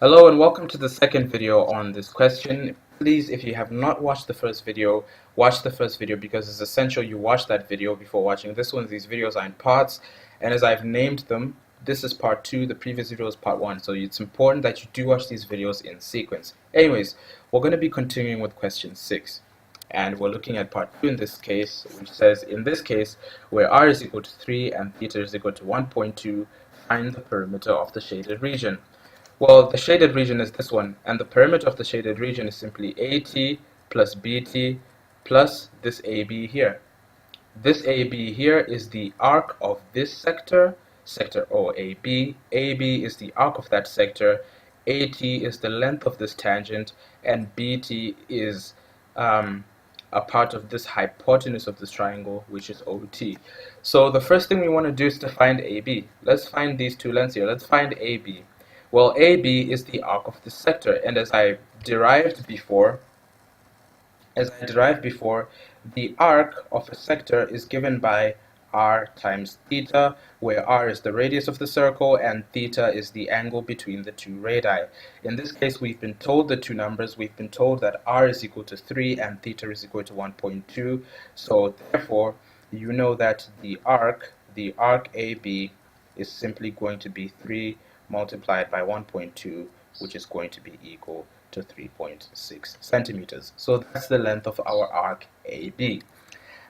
Hello and welcome to the second video on this question. Please, if you have not watched the first video, watch the first video because it's essential you watch that video before watching this one. These videos are in parts, and as I've named them, this is part 2, the previous video is part 1, so it's important that you do watch these videos in sequence. Anyways, we're going to be continuing with question 6. And we're looking at part 2 in this case, which says, in this case, where r is equal to 3 and theta is equal to 1.2, find the perimeter of the shaded region. Well, the shaded region is this one, and the perimeter of the shaded region is simply AT plus BT plus this AB here. This AB here is the arc of this sector, sector OAB. AB is the arc of that sector, AT is the length of this tangent, and BT is a part of this hypotenuse of this triangle, which is OT. So the first thing we want to do is to find AB. Let's find these two lengths here. Let's find AB. Well, AB is the arc of the sector, and as I derived before, the arc of a sector is given by r times theta, where r is the radius of the circle and theta is the angle between the two radii. In this case, we've been told the two numbers. We've been told that r is equal to 3 and theta is equal to 1.2. So therefore, you know that the arc AB is simply going to be 3 multiplied by 1.2, which is going to be equal to 3.6 centimeters. So that's the length of our arc AB.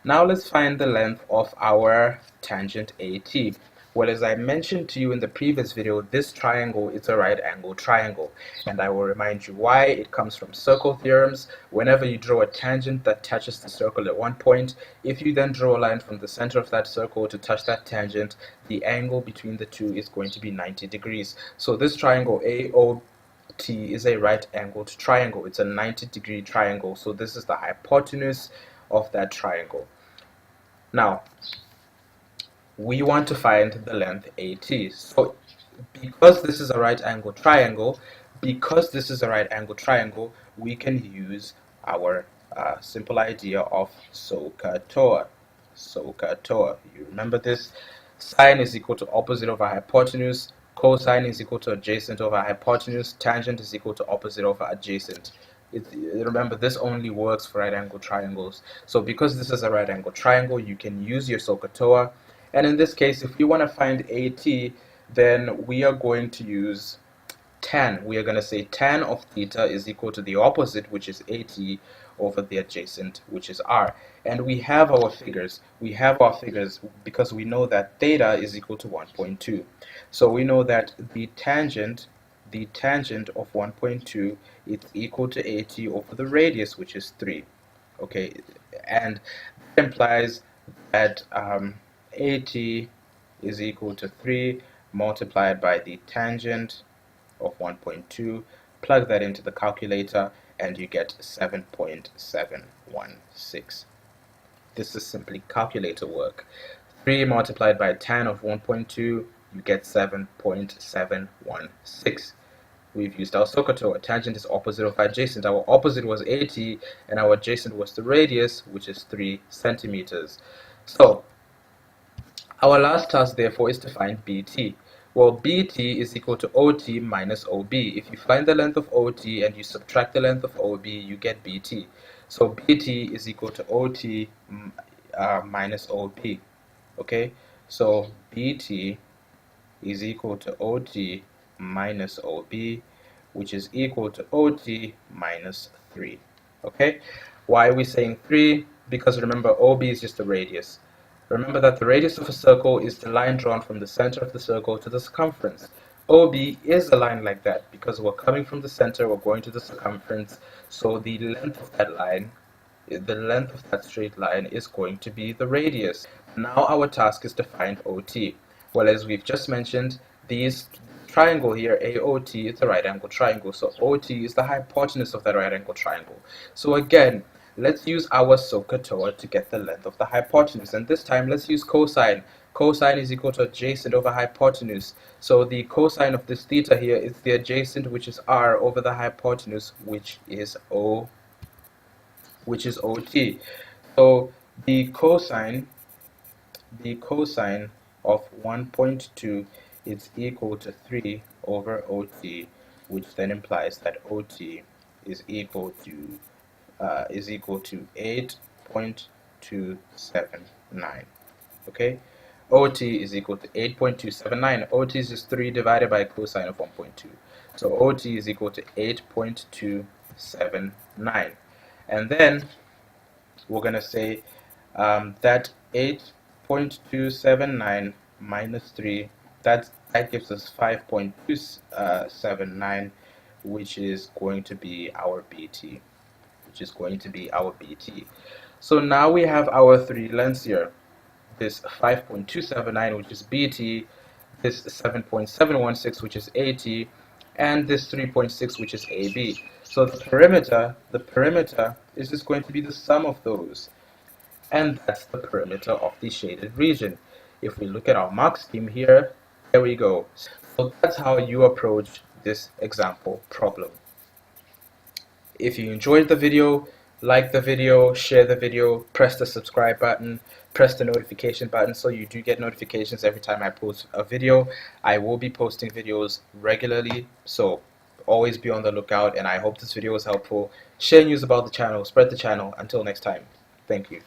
Now let's find the length of our tangent AT. Well, as I mentioned to you in the previous video, this triangle is a right angle triangle, and I will remind you why. It comes from circle theorems. Whenever you draw a tangent that touches the circle at one point, if you then draw a line from the center of that circle to touch that tangent, the angle between the two is going to be 90 degrees. So this triangle AOT is a right angled triangle. It's a 90-degree triangle, so this is the hypotenuse of that triangle. Now, we want to find the length AT. So because this is a right angle triangle, we can use our simple idea of SOHCAHTOA. SOHCAHTOA. You remember this? Sine is equal to opposite over hypotenuse. Cosine is equal to adjacent over hypotenuse. Tangent is equal to opposite over adjacent. Remember, this only works for right angle triangles. So because this is a right angle triangle, you can use your SOHCAHTOA. And in this case, if we want to find AT, then we are going to use tan. We are going to say tan of theta is equal to the opposite, which is AT, over the adjacent, which is r. And we have our figures. We have our figures because we know that theta is equal to 1.2. So we know that the tangent of 1.2 is equal to AT over the radius, which is 3. Okay, and that implies that AT is equal to 3 multiplied by the tangent of 1.2. Plug that into the calculator and you get 7.716. This is simply calculator work. 3 multiplied by tan of 1.2, you get 7.716. We've used our SOHCAHTOA. Tangent is opposite of adjacent. Our opposite was AT and our adjacent was the radius, which is 3 centimeters. So our last task, therefore, is to find BT. Well, BT is equal to OT minus OB. If you find the length of OT and you subtract the length of OB, you get BT. So BT is equal to OT minus OB. Okay, so BT is equal to OT minus OB, which is equal to OT minus 3. Okay, why are we saying 3? Because remember, OB is just the radius. Remember that the radius of a circle is the line drawn from the center of the circle to the circumference. OB is a line like that because we're coming from the center, we're going to the circumference, so the length of that line, the length of that straight line is going to be the radius. Now our task is to find OT. Well, as we've just mentioned, these triangle here, AOT, it's a right angle triangle, so OT is the hypotenuse of that right angle triangle. So again, let's use our SOHCAHTOA to get the length of the hypotenuse, and this time let's use cosine. Cosine is equal to adjacent over hypotenuse, so the cosine of this theta here is the adjacent, which is r, over the hypotenuse, which is OT. So the cosine of 1.2 is equal to 3 over OT, which then implies that OT is equal to 8.279. Okay, OT is equal to 8.279. OT is just 3 divided by cosine of 1.2. So OT is equal to 8.279. And then we're going to say that 8.279 minus 3, that gives us 5.279, which is going to be our BT. So now we have our three lengths here. This 5.279, which is BT, this 7.716, which is AT, and this 3.6, which is AB. So the perimeter is just going to be the sum of those, and that's the perimeter of the shaded region. If we look at our mark scheme here, there we go. So that's how you approach this example problem. If you enjoyed the video, like the video, share the video, press the subscribe button, press the notification button so you do get notifications every time I post a video. I will be posting videos regularly, so always be on the lookout, and I hope this video was helpful. Share news about the channel, spread the channel. Until next time, thank you.